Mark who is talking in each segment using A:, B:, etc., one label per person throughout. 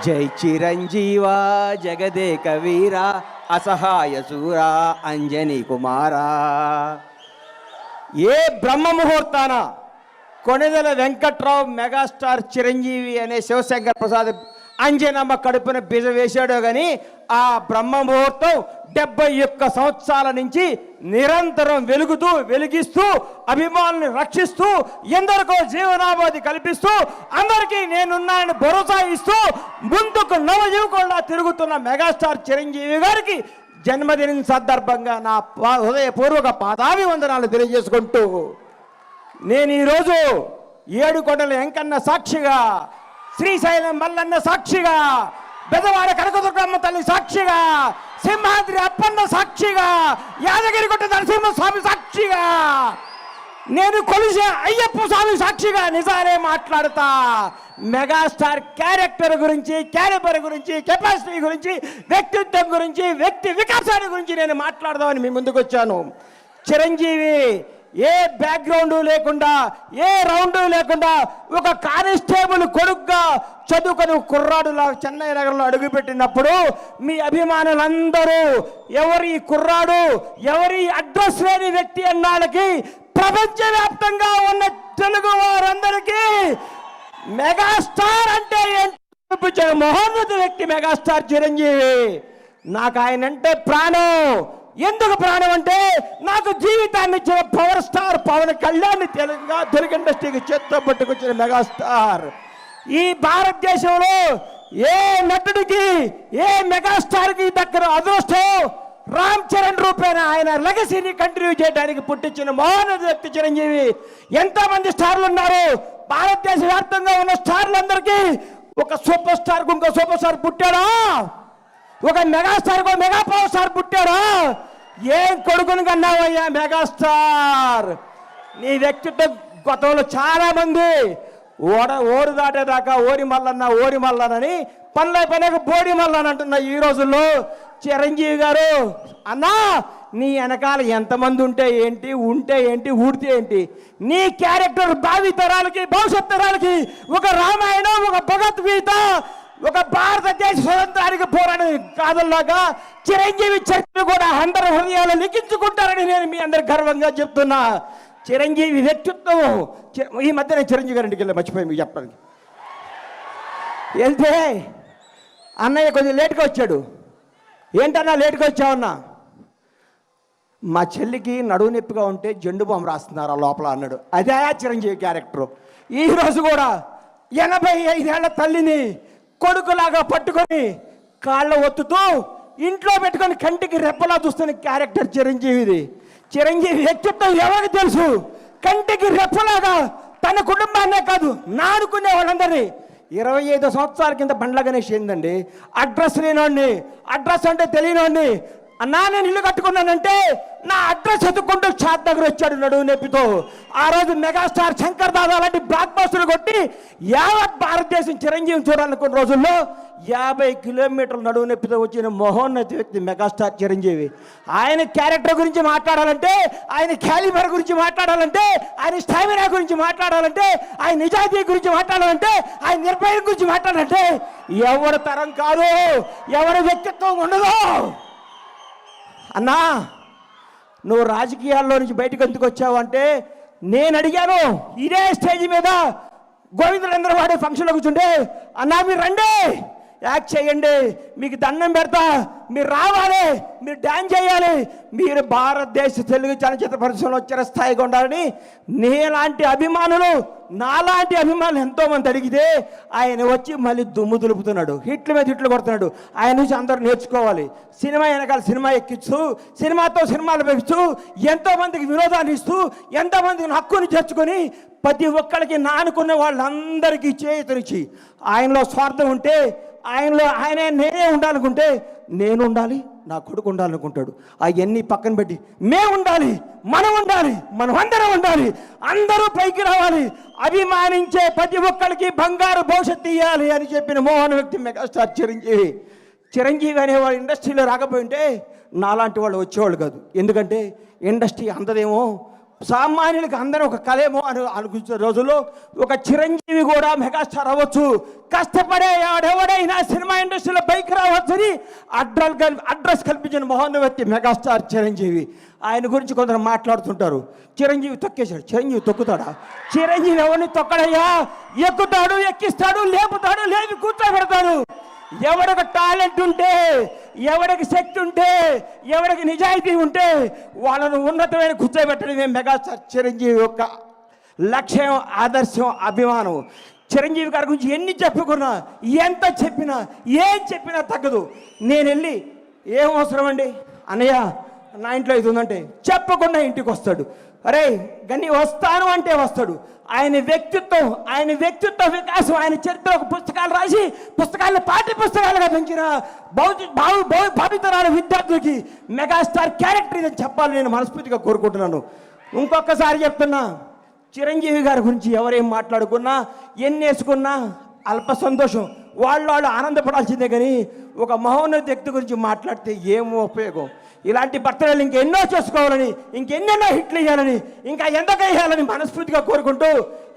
A: జై చిరంజీవా జగదేక వీరా అసహాయ సూరా అంజనీ కుమారా. ఏ బ్రహ్మ ముహూర్తాన కొణిదెల వెంకట్రావు మెగాస్టార్ చిరంజీవి అనే శివశంకర్ ప్రసాద్ అంజనమ్మ కడుపున బీజ వేశాడో కానీ ఆ బ్రహ్మ ముహూర్తం 71 సంవత్సరాల నుంచి నిరంతరం వెలిగిస్తూ అభిమానుల్ని రక్షిస్తూ ఎందరికో జీవనాభాది కల్పిస్తూ అందరికీ నేనున్నానని భరోసా ఇస్తూ ముందుకు నవయువకుల్లా తిరుగుతున్న మెగాస్టార్ చిరంజీవి గారికి జన్మదినం సందర్భంగా నా హృదయపూర్వక పాదాభివందనాలు తెలియజేసుకుంటూ నేను ఈరోజు ఏడుకొండల వెంకన్న సాక్షిగా, శ్రీశైలం మల్లన్న సాక్షిగా, బెదవాడ కనకదుర్గమ్మ తల్లి సాక్షిగా, సింహాద్రి అప్పన్న సాక్షిగా, యాదగిరిగుట్ట నరసింహస్వామి సాక్షిగా, నేను కొలిసే అయ్యప్ప స్వామి సాక్షిగా నిజాలే మాట్లాడుతా. మెగాస్టార్ క్యారెక్టర్ గురించి, క్యాలిబర్ గురించి, కెపాసిటీ గురించి, వ్యక్తిత్వం గురించి, వ్యక్తి వికాసాన్ని గురించి నేను మాట్లాడదామని మీ ముందుకు వచ్చాను. చిరంజీవి ఏ బ్యాక్గ్రౌండ్ లేకుండా, ఏ రౌండ్ లేకుండా ఒక కానిస్టేబుల్ కొడుకుగా చదువుకొని కుర్రాడులా చెన్నై నగరంలో అడుగుపెట్టినప్పుడు మీ అభిమానులందరూ ఎవరి కుర్రాడు, ఎవరి అడ్రస్ లేని వ్యక్తి అన్నాళ్ళకి ప్రపంచవ్యాప్తంగా ఉన్న తెలుగు వారందరికీ మెగాస్టార్ అంటే ఏంటో మహోన్నత వ్యక్తి మెగాస్టార్ చిరంజీవి. నాకు ఆయన అంటే ప్రాణం. ఎందుకు ప్రాణం అంటే నాకు జీవితాన్ని ఇచ్చిన పవర్ స్టార్ పవన్ కళ్యాణ్ తెలుగు ఇండస్ట్రీకి చేత్తో పట్టుకొచ్చిన మెగాస్టార్. ఈ భారతదేశంలో ఏ నటుడికి, ఏ మెగాస్టార్కి దగ్గర అదృష్టం రామ్ చరణ్ రూపేణ ఆయన లెగసీని కంటిన్యూ చేయడానికి పుట్టించిన మహోన్నత వ్యక్తి చిరంజీవి. ఎంతోమంది స్టార్లు ఉన్నారు. భారతదేశ వ్యాప్తంగా ఉన్న స్టార్లందరికీ ఒక సూపర్ స్టార్ ఇంకో సూపర్ స్టార్ పుట్టాడా? ఒక మెగాస్టార్ మెగా పవర్ స్టార్ పుట్టాడా? ఏం కొడుకుని కన్నావయ్యా మెగాస్టార్. నీ వ్యక్తిత్వం గతంలో చాలా మంది ఓరు దాటేదాకా ఓరి మల్లనని పనిలేక బోడి మల్లన్ అంటున్న ఈ రోజుల్లో చిరంజీవి గారు అన్నా నీ వెనకాల ఎంతమంది ఉంటే ఏంటి, ఊడితే ఏంటి? నీ క్యారెక్టర్ భావి తరాలకి, భవిష్యత్ తరాలకి ఒక రామాయణం, ఒక భగవద్గీత, ఒక భారతదేశ స్వతంత్రానికి పోరాడే కాదల్లాగా చిరంజీవి చరిత్ర కూడా అందరి హృదయాలు లిఖించుకుంటారని నేను మీ అందరు గర్వంగా చెప్తున్నా. చిరంజీవి వ్యక్తిత్వం. ఈ మధ్య నేను చిరంజీవి గారింటికి వెళ్ళి మర్చిపోయి మీకు చెప్పడానికి వెళ్తే అన్నయ్య కొంచెం లేట్గా వచ్చాడు. ఏంటన్నా లేట్గా వచ్చావన్నా? మా చెల్లికి నడువు నొప్పిగా ఉంటే జెండు బాంబు రాస్తున్నారు ఆ లోపల అన్నాడు. అదే చిరంజీవి క్యారెక్టరు. ఈరోజు కూడా 85 ఏళ్ల తల్లిని కొడుకులాగా పట్టుకొని కాళ్ళ ఒత్తుతూ ఇంట్లో పెట్టుకొని కంటికి రెప్పలా చూస్తున్న క్యారెక్టర్ చిరంజీవిది. చిరంజీవి వ్యక్తిత్వం ఎవరికి తెలుసు? కంటికి రెప్పలాగా తన కుటుంబాన్నే కాదు నానుకునే వాళ్ళందరినీ. 25 సంవత్సరాల కింద బండ్ల గణేష్ ఏందండి, అడ్రస్ లేనోడిని, అడ్రస్ అంటే తెలియనోడిని. అన్నా నేను ఇల్లు కట్టుకున్నానంటే నా అడ్రస్ ఎత్తుకుంటూ షాద్ దగ్గర వచ్చాడు నడువు నొప్పితో. ఆ రోజు మెగాస్టార్ శంకర్ దాదా లాంటి బ్లాక్ బస్టర్లు కొట్టి యావత్ భారతదేశం చిరంజీవిని చూడాలనుకున్న రోజుల్లో 50 కిలోమీటర్ల నడువు నొప్పితో వచ్చిన మహోన్నత వ్యక్తి మెగాస్టార్ చిరంజీవి. ఆయన క్యారెక్టర్ గురించి మాట్లాడాలంటే, ఆయన క్యాలిబర్ గురించి మాట్లాడాలంటే, ఆయన స్టామినా గురించి మాట్లాడాలంటే, ఆయన నిజాయితీ గురించి మాట్లాడాలంటే, ఆయన నిర్భయం గురించి మాట్లాడాలంటే ఎవరి తరం కాదు, ఎవరి వ్యక్తిత్వం ఉండదు. అన్నా నువ్వు రాజకీయాల్లో నుంచి బయటకు ఎందుకు వచ్చావు అంటే నేను అడిగాను. ఇదే స్టేజ్ మీద గోవిందరందరూ వాడే ఫంక్షన్లో కూర్చుంటే అన్నా మీరు రండి, యాక్ట్ చేయండి, మీకు దండం పెడతా, మీరు రావాలి, మీరు డ్యాన్స్ చేయాలి, మీరు భారతదేశ తెలుగు చలనచిత్ర పరిశ్రమలో వచ్చిన స్థాయిగా ఉండాలని నీలాంటి అభిమానులు, నాలాంటి అభిమానులు ఎంతోమంది అడిగితే ఆయన వచ్చి మళ్ళీ దుమ్ము దులుపుతున్నాడు, హిట్ల మీద హిట్లు కొడుతున్నాడు. ఆయన నుంచి అందరూ నేర్చుకోవాలి. సినిమా వెనకాల సినిమా ఎక్కిస్తూ, సినిమాతో సినిమాలు పెంచుతూ, ఎంతోమందికి వినోదాన్ని ఇస్తూ, ఎంతోమందికి హక్కుని చేర్చుకొని ప్రతి ఒక్కరికి నానుకున్న వాళ్ళందరికీ చేతునిచ్చి ఆయనలో స్వార్థం ఉంటే, ఆయనే నేనే ఉండాలనుకుంటే నేను ఉండాలి, నా కొడుకు ఉండాలనుకుంటాడు. అవన్నీ పక్కన పెట్టి మేము ఉండాలి, మనం ఉండాలి, మనం అందరం ఉండాలి, అందరూ పైకి రావాలి, అభిమానించే ప్రతి ఒక్కరికి బంగారు భవిష్యత్తు ఇవ్వాలి అని చెప్పిన మోహన వ్యక్తి మెగాస్టార్ చిరంజీవి. చిరంజీవి అనేవాడు ఇండస్ట్రీలో రాకపోయింటే నాలాంటి వాళ్ళు వచ్చేవాళ్ళు కాదు. ఎందుకంటే ఇండస్ట్రీ అందదేమో, సామాన్యులకు అందరూ ఒక కళేమో అని అనుకునే రోజుల్లో ఒక చిరంజీవి కూడా మెగాస్టార్ అవ్వచ్చు. కష్టపడే ఎవడైనా పైకి రావచ్చని అడ్రస్ కల్పించిన మహోన్నత మెగాస్టార్ చిరంజీవి. ఆయన గురించి కొందరు మాట్లాడుతుంటారు, చిరంజీవి తొక్కేశాడు. చిరంజీవి తొక్కుతాడా? చిరంజీవి ఎవరిని తొక్కడయ్యా? ఎక్కుతాడు, ఎక్కిస్తాడు, లేపుతాడు, లేపి కూర్చోబెడతాడు. ఎవరికి టాలెంట్ ఉంటే, ఎవరికి శక్తి ఉంటే, ఎవరికి నిజాయితీ ఉంటే వాళ్ళను ఉన్నతమైన కూర్చోబెట్టడమే మెగాస్టార్ చిరంజీవి యొక్క లక్ష్యం, ఆదర్శం, అభిమానం. చిరంజీవి గారి గురించి ఎన్ని చెప్పుకున్నా, ఎంత చెప్పినా, ఏం చెప్పినా తగ్గదు. నేను వెళ్ళి ఏం అవసరం అండి అన్నయ్య, నా ఇంట్లో ఇది ఉందంటే చెప్పకుండా ఇంటికి వస్తాడు. అరే గని వస్తాను అంటే వస్తాడు. ఆయన వ్యక్తిత్వ వికాసం, ఆయన చరిత్ర పుస్తకాలు రాసి పుస్తకాలను పాఠ్య పుస్తకాలుగా పెంచిన భావితరాల విద్యార్థులకి మెగాస్టార్ క్యారెక్టర్ ఇదని చెప్పాలని నేను మనస్ఫూర్తిగా కోరుకుంటున్నాను. ఇంకొకసారి చెప్తున్నా, చిరంజీవి గారి గురించి ఎవరేం మాట్లాడుకున్నా, ఎన్ని వేసుకున్నా అల్ప సంతోషం. వాళ్ళు ఆనందపడాల్సిందే, కానీ ఒక మహోన్నత వ్యక్తి గురించి మాట్లాడితే ఏమో ఉపయోగం. ఇలాంటి బర్త్డేలు ఇంకెన్నో చేసుకోవాలని, ఇంకెన్నెన్నో హిట్లు వేయాలని, ఇంకా ఎంతగా వేయాలని మనస్ఫూర్తిగా కోరుకుంటూ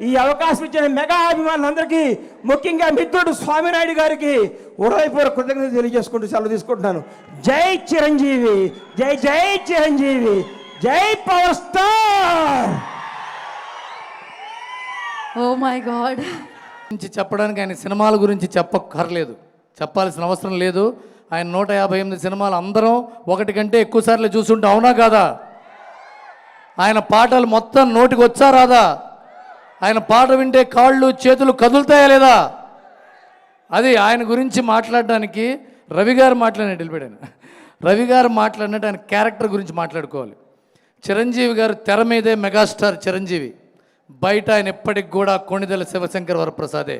A: ఈ అవకాశం ఇచ్చిన మెగా అభిమానులందరికీ, ముఖ్యంగా మిత్రుడు స్వామినాయుడు గారికి హృదయపూర్వక కృతజ్ఞతలు తెలియజేసుకుంటూ సెలవు తీసుకుంటున్నాను. జై చిరంజీవి, జై జై చిరంజీవి, జై power star.
B: Oh my god.
C: గురించి చెప్పడానికి ఆయన సినిమాల గురించి చెప్పక్కర్లేదు, చెప్పాల్సిన అవసరం లేదు. ఆయన 158 సినిమాలు అందరం ఒకటి కంటే ఎక్కువ సార్లు చూసుంటే అవునా కాదా? ఆయన పాటలు మొత్తం నోటికి వచ్చా రాదా? ఆయన పాట వింటే కాళ్ళు చేతులు కదులుతాయా లేదా? అది ఆయన గురించి మాట్లాడడానికి రవి గారు మాట్లాడినట్టు వెళ్ళిపోయాను. రవి గారు మాట్లాడినట్టు ఆయన క్యారెక్టర్ గురించి మాట్లాడుకోవాలి. చిరంజీవి గారు తెర మీదే మెగాస్టార్ చిరంజీవి, బయట ఆయన ఎప్పటికి కూడా కొణిదెల శివశంకర్ వరప్రసాదే.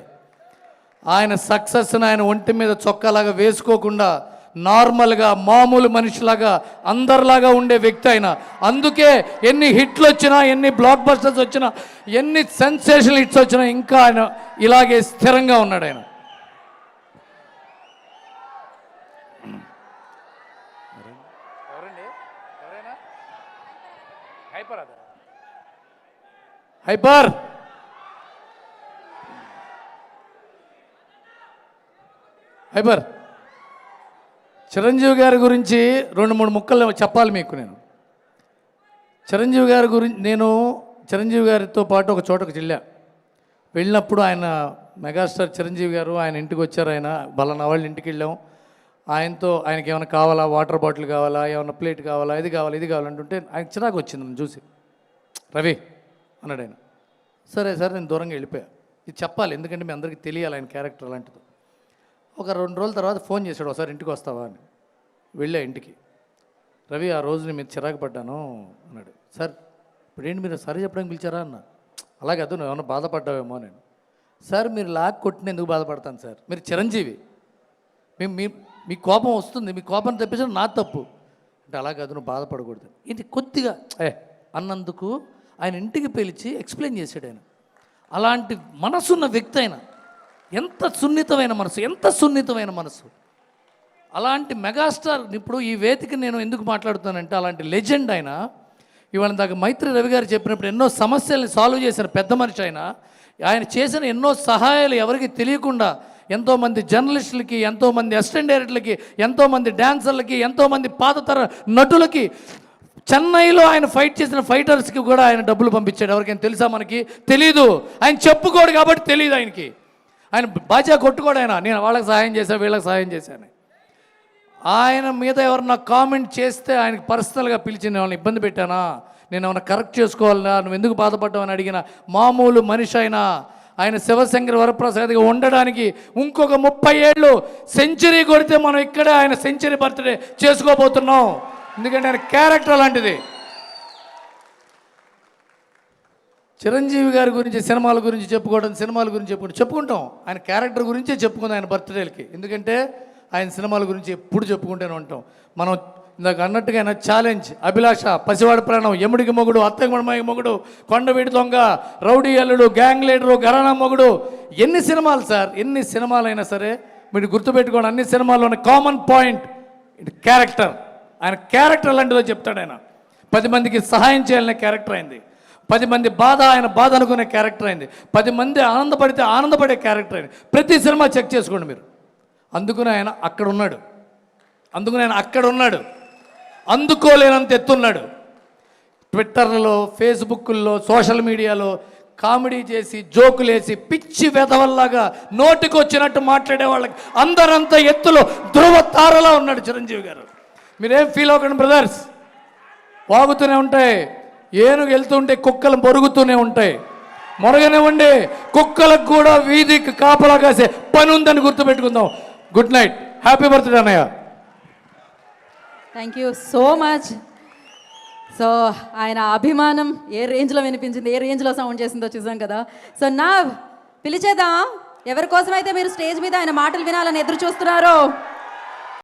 C: ఆయన సక్సెస్ని ఆయన ఒంటి మీద చొక్కాలాగా వేసుకోకుండా నార్మల్గా మామూలు మనిషిలాగా అందరిలాగా ఉండే వ్యక్తి ఆయన. అందుకే ఎన్ని హిట్లు వచ్చినా, ఎన్ని బ్లాక్ బస్టర్స్ వచ్చినా, ఎన్ని సెన్సేషనల్ హిట్స్ వచ్చినా ఇంకా ఆయన ఇలాగే స్థిరంగా ఉన్నాడు. ఆయన హైపర్ చిరంజీవి గారి గురించి 2-3 ముక్కలు చెప్పాలి మీకు. చిరంజీవి గారి గురించి నేను చిరంజీవి గారితో పాటు ఒక చోటకు వెళ్ళినప్పుడు ఆయన మెగాస్టార్ చిరంజీవి గారు ఆయన ఇంటికి వచ్చారు. ఆయన బలన వాళ్ళ ఇంటికి వెళ్ళాం. ఆయనకి ఏమైనా కావాలా, వాటర్ బాటిల్ కావాలా, ఏమైనా ప్లేట్ కావాలా, ఇది కావాలంటుంటే ఆయన చిరాకు వచ్చింది నన్ను చూసి. రవి అన్నాడు ఆయన. సరే నేను దూరంగా వెళ్ళిపోయా. ఇది చెప్పాలి, ఎందుకంటే మీ అందరికీ తెలియాలి ఆయన క్యారెక్టర్ అలాంటిది. ఒక 2 రోజుల తర్వాత ఫోన్ చేశాడు, ఒకసారి ఇంటికి వస్తావా అని. వెళ్ళా ఇంటికి. రవి, ఆ రోజు నేను మీరు చిరాకు పడ్డాను అన్నాడు. సార్ ఇప్పుడేంటి మీరు సరే చెప్పడానికి పిలిచారా అన్న. అలాగే అదు, నువ్వు ఏమన్నా బాధపడ్డావేమో నేను. సార్ మీరు లాగ్ కొట్టిన ఎందుకు బాధపడతాను సార్, మీరు చిరంజీవి, మీ కోపం వస్తుంది, మీ కోపం తెప్పించడం నా తప్పు అంటే. అలాగే అదు, నువ్వు బాధపడకూడదు. ఇది కొద్దిగా అన్నందుకు ఆయన ఇంటికి పిలిచి ఎక్స్ప్లెయిన్ చేశాడు. ఆయన అలాంటి మనసున్న వ్యక్తి. ఆయన ఎంత సున్నితమైన మనసు. అలాంటి మెగాస్టార్. ఇప్పుడు ఈ వేదిక నేను ఎందుకు మాట్లాడుతానంటే అలాంటి లెజెండ్ ఆయన. ఇవాళ దాకా మైత్రి రవి గారు చెప్పినప్పుడు ఎన్నో సమస్యల్ని సాల్వ్ చేసిన పెద్ద మనిషి ఆయన చేసిన ఎన్నో సహాయాలు ఎవరికి తెలియకుండా ఎంతోమంది జర్నలిస్టులకి, ఎంతోమంది అసిస్టెంట్ డైరెక్టర్లకి, ఎంతోమంది డాన్సర్లకి, ఎంతోమంది పాతతర నటులకి, చెన్నైలో ఆయన ఫైట్ చేసిన ఫైటర్స్కి కూడా ఆయన డబ్బులు పంపించాడు. ఎవరికైనా తెలుసా? మనకి తెలీదు. ఆయన చెప్పుకోడు కాబట్టి తెలియదు ఆయనకి. ఆయన బాజా కొట్టుకోడు. ఆయన నేను వాళ్ళకి సహాయం చేశాను, వీళ్ళకి సహాయం చేశాను. ఆయన మీద ఎవరన్నా కామెంట్ చేస్తే ఆయనకి పర్సనల్గా పిలిచి నేను వాళ్ళని ఇబ్బంది పెట్టానా, నేను ఏమైనా కరెక్ట్ చేసుకోవాలన్నా, నువ్వు ఎందుకు బాధపడ్డావు అని అడిగిన మామూలు మనిషి ఆయన శివశంకర్ వరప్రసాద్గా ఉండడానికి ఇంకొక 30 ఏళ్ళు సెంచరీ కొడితే మనం ఇక్కడే ఆయన సెంచరీ బర్త్డే చేసుకోబోతున్నాం. ఎందుకంటే ఆయన క్యారెక్టర్ అలాంటిది. చిరంజీవి గారి గురించి సినిమాల గురించి చెప్పుకుంటాం. ఆయన క్యారెక్టర్ గురించే చెప్పుకుందాం ఆయన బర్త్డేలకి. ఎందుకంటే ఆయన సినిమాల గురించి ఎప్పుడు చెప్పుకుంటూనే ఉంటాం. మనం ఇందాక అన్నట్టుగా ఆయన ఛాలెంజ్, అభిలాష, పసివాడి ప్రాణం, యముడికి మొగుడు, అత్తగమడమాయి మొగుడు, కొండవీడి దొంగ, రౌడీ అల్లుడు, గ్యాంగ్ లీడరు, ఘరానా మొగుడు, ఎన్ని సినిమాలు సార్. ఎన్ని సినిమాలైనా సరే మీరు గుర్తుపెట్టుకోండి, అన్ని సినిమాల్లోని కామన్ పాయింట్ క్యారెక్టర్. ఆయన క్యారెక్టర్ లాంటిదో చెప్తాడు. ఆయన 10 మందికి సహాయం చేయాలనే క్యారెక్టర్ అయింది. 10 మంది ఆయన బాధ అనుకునే క్యారెక్టర్ అయింది. 10 మంది ఆనందపడితే ఆనందపడే క్యారెక్టర్ అయింది. ప్రతి సినిమా చెక్ చేసుకోండి మీరు. అందుకని ఆయన అక్కడ ఉన్నాడు. అందుకోలేనంత ఎత్తున్నాడు. ట్విట్టర్లలో, ఫేస్బుక్ల్లో, సోషల్ మీడియాలో కామెడీ చేసి, జోకులేసి, పిచ్చి వెధవల్లాగా నోటికి వచ్చినట్టు మాట్లాడే వాళ్ళకి అందరంత ఎత్తులో ధ్రువ తారలా ఉన్నాడు చిరంజీవి గారు. మీరేం ఫీల్ అవ్వకండి బ్రదర్స్, వాగుతూనే ఉంటాయి. ఏనుగు వెళ్తుంటే కుక్కలు మొరుగుతూనే ఉంటాయి. మొరగనివ్వండి, కుక్కలకు కూడా వీధికి కాపలా కాసే పని ఉందని గుర్తుపెట్టుకుందాం. గుడ్ నైట్, హ్యాపీ బర్త్డే అన్నయ్య.
B: Thank you so much. So ఆయన అభిమానం ఏ రేంజ్లో వినిపించింది, ఏ రేంజ్లో సౌండ్ చేసిందో చూసాం కదా. సో నా పిలిచేద్దాం ఎవరి కోసమైతే మీరు స్టేజ్ మీద ఆయన మాటలు వినాలని ఎదురు చూస్తున్నారో.